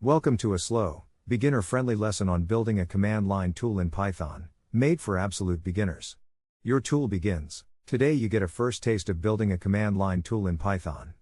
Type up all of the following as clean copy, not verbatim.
Welcome to a slow, beginner-friendly lesson on building a command line tool in Python, made for absolute beginners. Your tool begins. Today you get a first taste of building a command line tool in Python.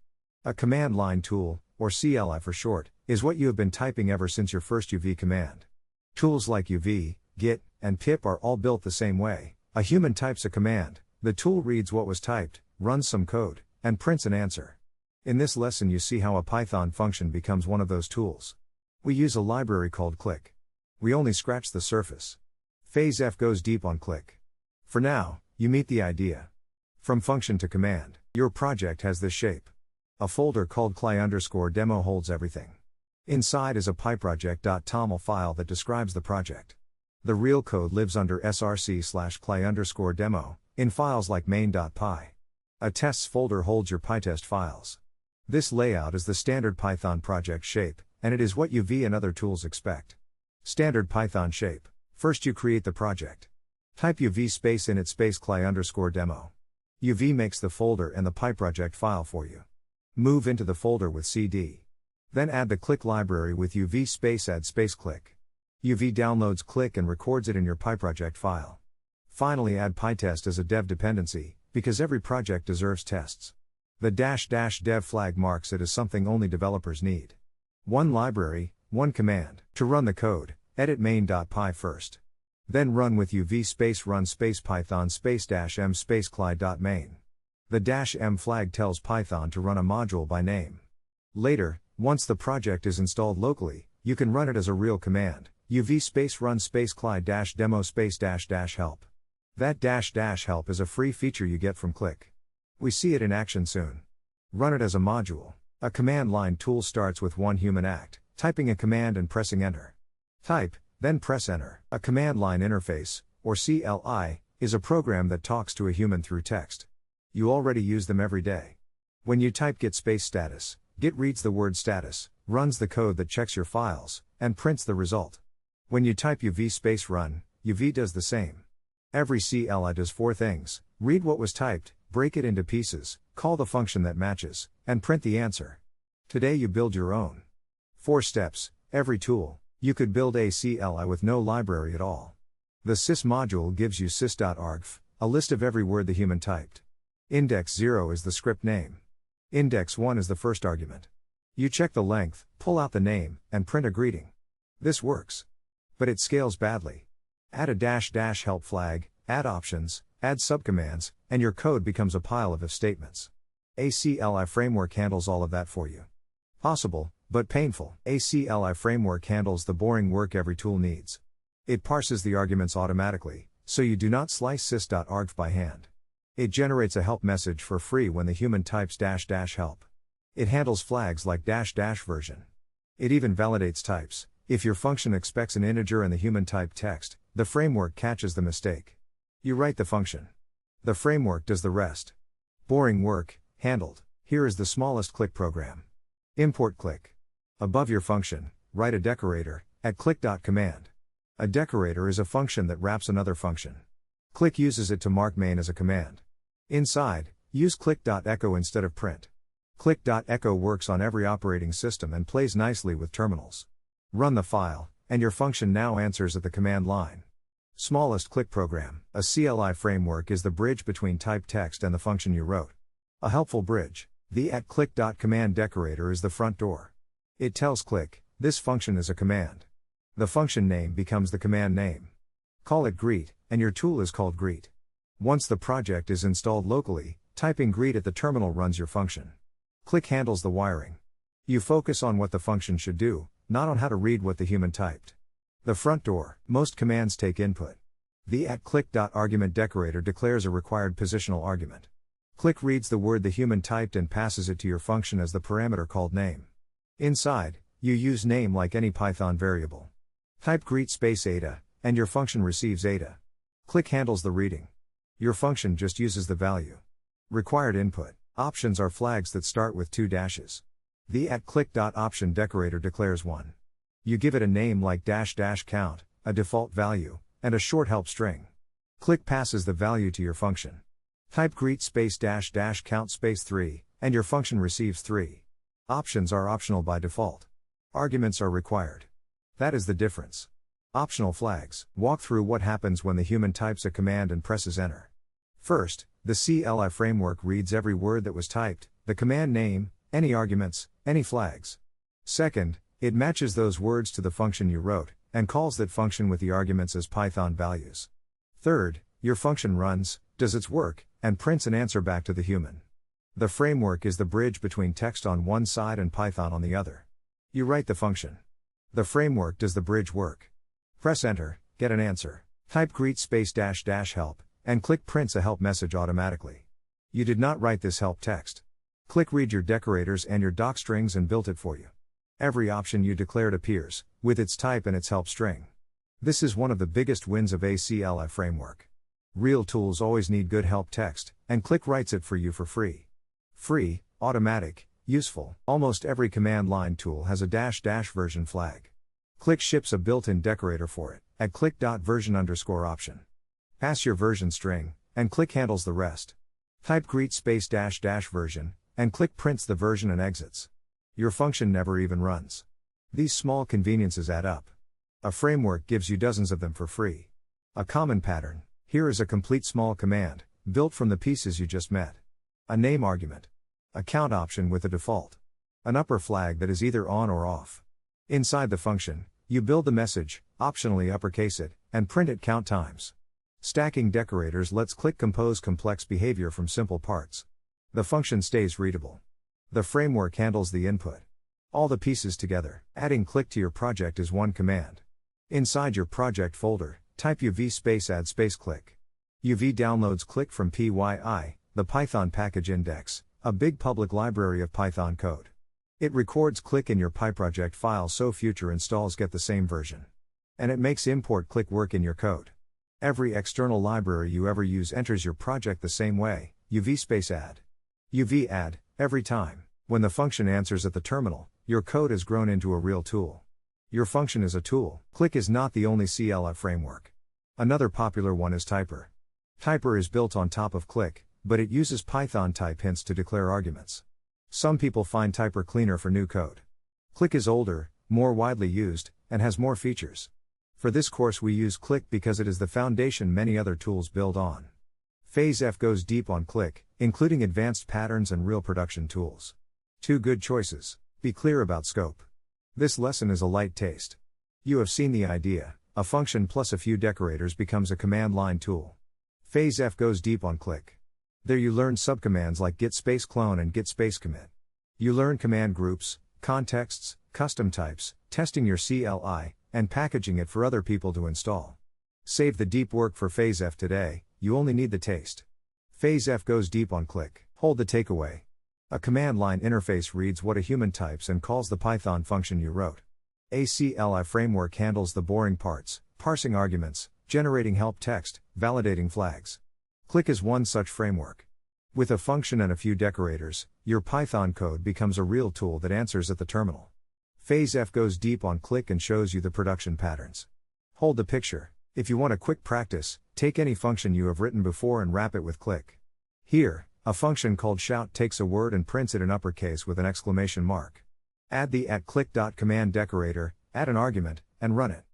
A command line tool, or CLI for short, is what you have been typing ever since your first UV command. Tools like UV, Git, and pip are all built the same way. A human types a command, the tool reads what was typed, runs some code, and prints an answer. In this lesson you see how a Python function becomes one of those tools. We use a library called Click. We only scratch the surface. Phase F goes deep on Click. For now, you meet the idea. From function to command, your project has this shape. A folder called cli_demo holds everything. Inside is a pyproject.toml file that describes the project. The real code lives under src/cli_demo, in files like main.py. A tests folder holds your pytest files. This layout is the standard Python project shape, and it is what UV and other tools expect. Standard Python shape. First you create the project. Type UV space init space cli_demo. UV makes the folder and the pyproject file for you. Move into the folder with cd. Then add the Click library with UV space add space Click. UV downloads Click and records it in your pyproject file. Finally add pytest as a dev dependency, because every project deserves tests. The --dev flag marks it as something only developers need. One library, one command. To run the code, edit main.py first. Then run with UV space run space python space -m space cli.main. The -m flag tells Python to run a module by name. Later, once the project is installed locally, you can run it as a real command, UV space run space cli-demo space -help. That -help is a free feature you get from Click. We see it in action soon. Run it as a module. A command line tool starts with one human act, typing a command and pressing enter. Type, then press enter. A command line interface, or CLI, is a program that talks to a human through text. You already use them every day. When you type git space status, Git reads the word status, runs the code that checks your files, and prints the result. When you type UV space run, UV does the same. Every CLI does four things: read what was typed, break it into pieces, call the function that matches, and print the answer. Today you build your own. 4 steps, every tool. You could build a CLI with no library at all. The sys module gives you sys.argv, a list of every word the human typed. Index 0 is the script name. Index 1 is the first argument. You check the length, pull out the name, and print a greeting. This works. But it scales badly. Add a --help flag, add options, add subcommands, and your code becomes a pile of if statements. A CLI framework handles all of that for you. Possible, but painful. A CLI framework handles the boring work every tool needs. It parses the arguments automatically, so you do not slice sys.argv by hand. It generates a help message for free when the human types --help. It handles flags like --version. It even validates types. If your function expects an integer and the human type text, the framework catches the mistake. You write the function. The framework does the rest. Boring work, handled. Here is the smallest Click program. Import Click. Above your function, write a decorator, at click.command. A decorator is a function that wraps another function. Click uses it to mark main as a command. Inside, use click.echo instead of print. Click.echo works on every operating system and plays nicely with terminals. Run the file, and your function now answers at the command line. Smallest Click program. A CLI framework is the bridge between typed text and the function you wrote. A helpful bridge. The at click.command decorator is the front door. It tells Click, this function is a command. The function name becomes the command name. Call it greet, and your tool is called greet. Once the project is installed locally, typing greet at the terminal runs your function. Click handles the wiring. You focus on what the function should do, not on how to read what the human typed. The front door. Most commands take input. The at click.argument decorator declares a required positional argument. Click reads the word the human typed and passes it to your function as the parameter called name. Inside, you use name like any Python variable. Type greet space eta, and your function receives eta. Click handles the reading. Your function just uses the value. Required input. Options are flags that start with 2 dashes. The at click.option decorator declares one. You give it a name like --count, a default value, and a short help string. Click passes the value to your function. Type greet space --count space 3, and your function receives 3. Options are optional by default. Arguments are required. That is the difference. Optional flags walk through what happens when the human types a command and presses enter. First, the CLI framework reads every word that was typed, the command name, any arguments, any flags. Second, it matches those words to the function you wrote, and calls that function with the arguments as Python values. Third, your function runs, does its work, and prints an answer back to the human. The framework is the bridge between text on one side and Python on the other. You write the function. The framework does the bridge work. Press enter, get an answer. Type greet space dash dash help, and click prints a help message automatically. You did not write this help text. Click read your decorators and your docstrings and built it for you. Every option you declared appears, with its type and its help string. This is one of the biggest wins of a CLI framework. Real tools always need good help text, and Click writes it for you for free. Free, automatic, useful. Almost every command line tool has a dash dash version flag. Click ships a built-in decorator for it, at click.version_option. Pass your version string, and Click handles the rest. Type greet space dash dash version, and Click prints the version and exits. Your function never even runs. These small conveniences add up. A framework gives you dozens of them for free. A common pattern: here is a complete small command, built from the pieces you just met. A name argument. A count option with a default. An upper flag that is either on or off. Inside the function, you build the message, optionally uppercase it, and print it count times. Stacking decorators lets Click compose complex behavior from simple parts. The function stays readable. The framework handles the input. All the pieces together. Adding Click to your project is one command. Inside your project folder, type uv space add space Click. UV downloads Click from PYI, the Python package index, a big public library of Python code. It records Click in your PyProject file so future installs get the same version. And it makes import Click work in your code. Every external library you ever use enters your project the same way, uv space add. UV add, every time. When the function answers at the terminal, your code has grown into a real tool. Your function is a tool. Click is not the only CLI framework. Another popular one is Typer. Typer is built on top of Click, but it uses Python type hints to declare arguments. Some people find Typer cleaner for new code. Click is older, more widely used, and has more features. For this course we use Click because it is the foundation many other tools build on. Phase F goes deep on Click, including advanced patterns and real production tools. Two good choices. Be clear about scope. This lesson is a light taste. You have seen the idea: a function plus a few decorators becomes a command line tool. Phase F goes deep on Click. There you learn subcommands like git space clone and git space commit. You learn command groups, contexts, custom types, testing your CLI, and packaging it for other people to install. Save the deep work for Phase F today, you only need the taste. Phase F goes deep on Click. Hold the takeaway. A command line interface reads what a human types and calls the Python function you wrote. A CLI framework handles the boring parts, parsing arguments, generating help text, validating flags. Click is one such framework. With a function and a few decorators, your Python code becomes a real tool that answers at the terminal. Phase F goes deep on Click and shows you the production patterns. Hold the picture. If you want a quick practice, take any function you have written before and wrap it with Click. Here, a function called shout takes a word and prints it in uppercase with an exclamation mark. Add the @click.command decorator, add an argument, and run it.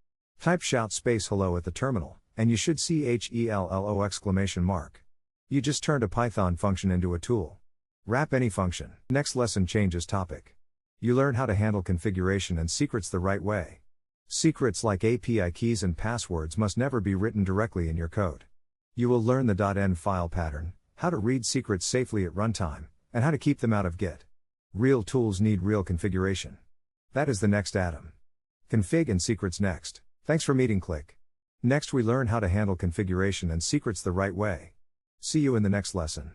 Type shout space hello at the terminal, and you should see HELLO exclamation mark. You just turned a Python function into a tool. Wrap any function. Next lesson changes topic. You learn how to handle configuration and secrets the right way. Secrets like API keys and passwords must never be written directly in your code. You will learn the .env file pattern, how to read secrets safely at runtime, and how to keep them out of Git. Real tools need real configuration. That is the next atom. Config and secrets next. Thanks for meeting Click. Next we learn how to handle configuration and secrets the right way. See you in the next lesson.